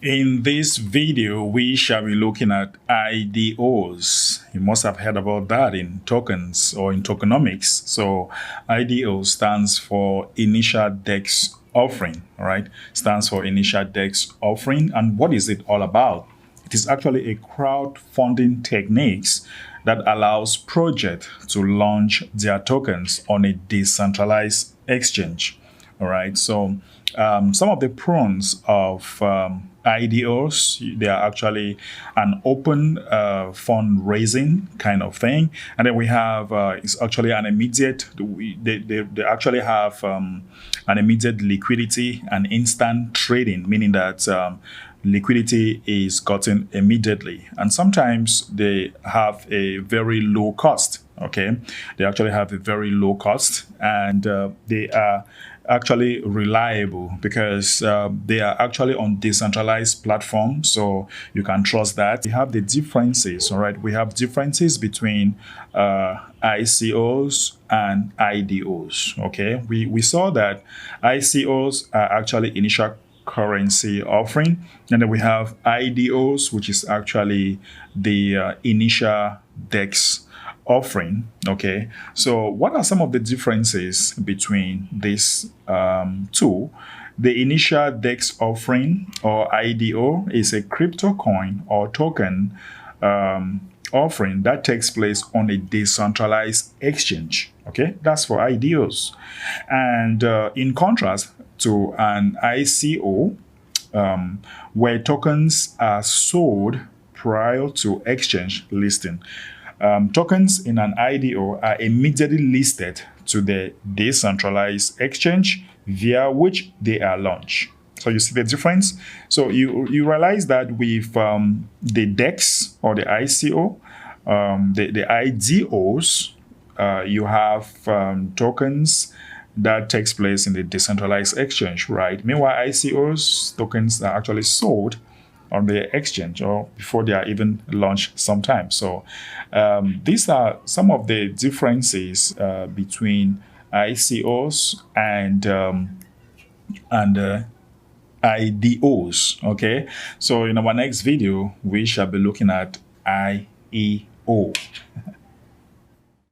In this video, we shall be looking at IDOs. You must have heard about that in tokens or in tokenomics. So IDO stands for Initial DEX Offering, right? Stands for Initial DEX Offering. And what is it all about? It is actually a crowdfunding techniques that allows projects to launch their tokens on a decentralized exchange. All right. So some of the pros of IDOs, they are actually an open fundraising kind of thing, and then we have it's actually an immediate. They actually have an immediate liquidity and instant trading, meaning that liquidity is gotten immediately, and sometimes they have a very low cost. Okay, they actually have a very low cost, and they are actually reliable because they are actually on decentralized platform, so you can trust that. We have the differences. All right, we have differences between ICOs and IDOs. Okay, we saw that ICOs are actually initial currency offering, and then we have IDOs, which is actually the initial DEX offering. Okay, so what are some of the differences between these two? The initial DEX offering, or IDO, is a crypto coin or token offering that takes place on a decentralized exchange. Okay, that's for IDOs. And in contrast to an ICO, where tokens are sold prior to exchange listing. Tokens in an IDO are immediately listed to the decentralized exchange via which they are launched. So you see the difference? So you realize that with the DEX or the ICO, the IDOs, you have tokens that takes place in the decentralized exchange, right? Meanwhile, ICOs, tokens are actually sold on the exchange or before they are even launched sometimes. So these are some of the differences between ICOs and IDOs. Okay, so in our next video we shall be looking at IEO.